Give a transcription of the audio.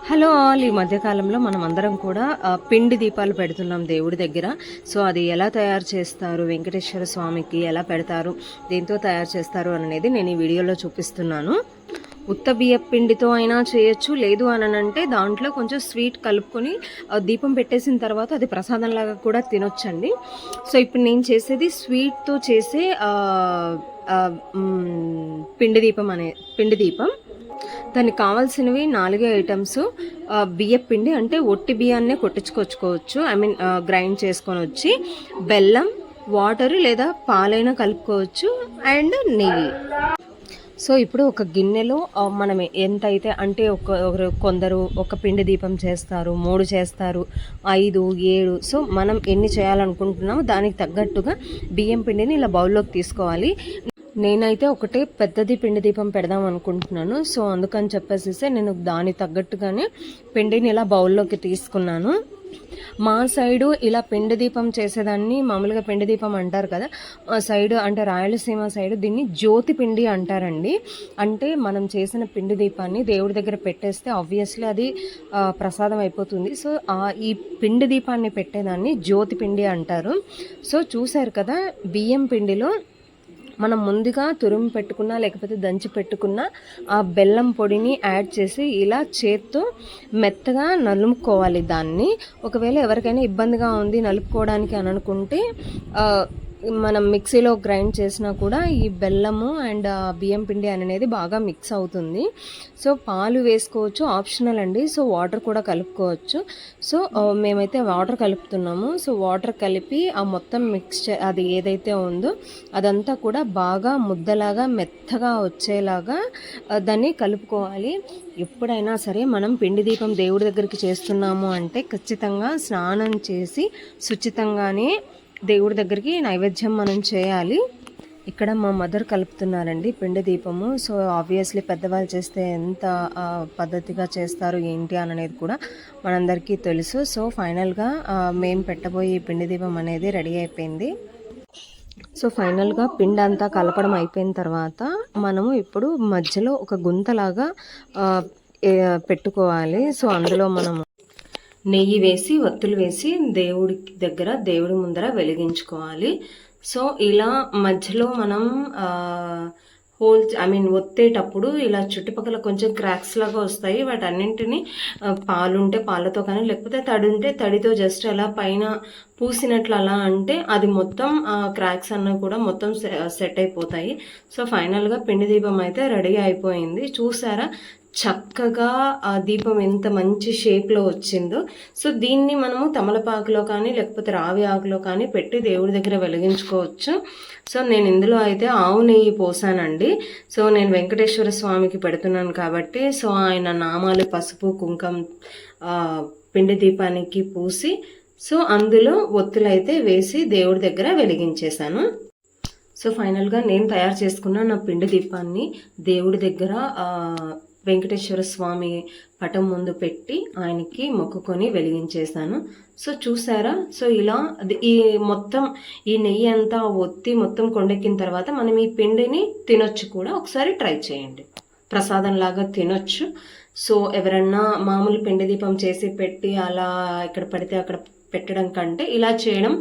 Hello all, ఈ మధ్యకాలంలో మనం అందరం కూడా పిండి దీపాలు పెడుతున్నాం దేవుడి దగ్గర. సో అది ఎలా తయారు చేస్తారు, వెంకటేశ్వర స్వామికి ఎలా పెడతారు, దేంతో తయారు చేస్తారు అనేది నేను ఈ వీడియోలో చూపిస్తున్నాను. ఉత్త బియ్య పిండితో అయినా చేయొచ్చు, లేదు అని అంటే దాంట్లో కొంచెం స్వీట్ కలుపుకొని దీపం పెట్టేసిన తర్వాత అది ప్రసాదంలాగా కూడా తినొచ్చండి. సో ఇప్పుడు నేను చేసేది స్వీట్తో చేసే పిండి దీపం. దానికి కావాల్సినవి 4 ఐటమ్స్. బియ్య పిండి అంటే ఒట్టి బియ్యాన్నే కొట్టించుకొచ్చుకోవచ్చు, గ్రైండ్ చేసుకొని వచ్చి, బెల్లం, వాటర్ లేదా పాలైనా కలుపుకోవచ్చు, అండ్ నెయ్యి. సో ఇప్పుడు ఒక గిన్నెలో మనం ఎంత అయితే అంటే కొందరు ఒక పిండి దీపం చేస్తారు, 3 చేస్తారు, 5, 7. సో మనం ఎన్ని చేయాలనుకుంటున్నామో దానికి తగ్గట్టుగా బియ్యం పిండిని ఇలా బౌల్లోకి తీసుకోవాలి. నేనైతే ఒకటే పెద్దది పిండి దీపం పెడదాం అనుకుంటున్నాను. సో అందుకని చెప్పేసి నేను దానికి తగ్గట్టుగానే పిండిని ఇలా బౌల్లోకి తీసుకున్నాను. మా సైడు ఇలా పిండి దీపం చేసేదాన్ని మామూలుగా పిండి దీపం అంటారు కదా, మా సైడు అంటే రాయలసీమ సైడు దీన్ని జ్యోతి పిండి అంటారండి. అంటే మనం చేసిన పిండి దీపాన్ని దేవుడి దగ్గర పెట్టేస్తే ఆబ్వియస్లీ అది ప్రసాదం అయిపోతుంది. సో ఈ పిండి దీపాన్ని పెట్టేదాన్ని జ్యోతి పిండి అంటారు. సో చూశారు కదా, బియ్యం పిండిలో మనం ముందుగా తురుము పెట్టుకున్న లేకపోతే దంచి పెట్టుకున్న ఆ బెల్లం పొడిని యాడ్ చేసి ఇలా చేత్తో మెత్తగా నలుపుకోవాలి దాన్ని. ఒకవేళ ఎవరికైనా ఇబ్బందిగా ఉంది నలుపుకోవడానికి అని అనుకుంటే మనం మిక్సీలో గ్రైండ్ చేసినా కూడా ఈ బెల్లము అండ్ బియ్యం పిండి అనేది బాగా మిక్స్ అవుతుంది. సో పాలు వేసుకోవచ్చు, ఆప్షనల్ అండి. సో వాటర్ కూడా కలుపుకోవచ్చు. సో మేమైతే వాటర్ కలుపుతున్నాము. సో వాటర్ కలిపి ఆ మొత్తం మిక్స్చర్ అది ఏదైతే ఉందో అదంతా కూడా బాగా ముద్దలాగా మెత్తగా వచ్చేలాగా దాన్ని కలుపుకోవాలి. ఎప్పుడైనా సరే మనం పిండి దీపం దేవుడి దగ్గరికి చేస్తున్నాము అంటే ఖచ్చితంగా స్నానం చేసి శుచితంగానే దేవుడి దగ్గరికి నైవేద్యం మనం చేయాలి. ఇక్కడ మా మదర్ కలుపుతున్నారండి పిండి దీపము. సో ఆబ్వియస్లీ పెద్దవాళ్ళు చేస్తే ఎంత పద్ధతిగా చేస్తారు ఏంటి అనేది కూడా మనందరికీ తెలుసు. సో ఫైనల్గా మేము పెట్టబోయే పిండి దీపం అనేది రెడీ అయిపోయింది. సో ఫైనల్గా పిండి అంతా కలపడం అయిపోయిన తర్వాత మనము ఇప్పుడు మధ్యలో ఒక గుంతలాగా పెట్టుకోవాలి. సో అందులో మనము నెయ్యి వేసి ఒత్తులు వేసి దేవుడి ముందర వెలిగించుకోవాలి. సో ఇలా మధ్యలో మనం ఒత్తేటప్పుడు ఇలా చుట్టుపక్కల కొంచెం క్రాక్స్ లాగా వస్తాయి. వాటన్నింటినీ పాలుంటే పాలతో కానీ లేకపోతే తడి ఉంటే తడితో జస్ట్ అలా పైన పూసినట్లు అలా అంటే అది మొత్తం క్రాక్స్ అన్నా కూడా మొత్తం సెట్ అయిపోతాయి. సో ఫైనల్గా పిండి దీపం అయితే రెడీ అయిపోయింది. చూసారా చక్కగా ఆ దీపం ఎంత మంచి షేప్లో వచ్చిందో. సో దీన్ని మనము తమలపాకులో కానీ లేకపోతే రావి ఆకులో కానీ పెట్టి దేవుడి దగ్గర వెలిగించుకోవచ్చు. సో నేను ఇందులో అయితే ఆవు నెయ్యి పోసానండి. సో నేను వెంకటేశ్వర స్వామికి పెడుతున్నాను కాబట్టి సో ఆయన నామాలు పసుపు కుంకం పిండి దీపానికి పూసి సో అందులో ఒత్తులైతే వేసి దేవుడి దగ్గర వెలిగించేశాను. సో ఫైనల్గా నేను తయారు చేసుకున్న నా పిండి దీపాన్ని దేవుడి దగ్గర వెంకటేశ్వర స్వామి పటం ముందు పెట్టి ఆయనకి మొక్కుకొని వెలిగించేశాను. సో చూసారా, సో ఇలా ఈ నెయ్యి అంతా ఒత్తి మొత్తం కొండెక్కిన తర్వాత మనం ఈ పిండిని తినొచ్చు కూడా. ఒకసారి ట్రై చేయండి, ప్రసాదంలాగా తినొచ్చు. సో ఎవరన్నా మామూలు పిండి దీపం చేసి పెట్టి అలా ఎక్కడ పడితే అక్కడ పెట్టడం కంటే ఇలా చేయడం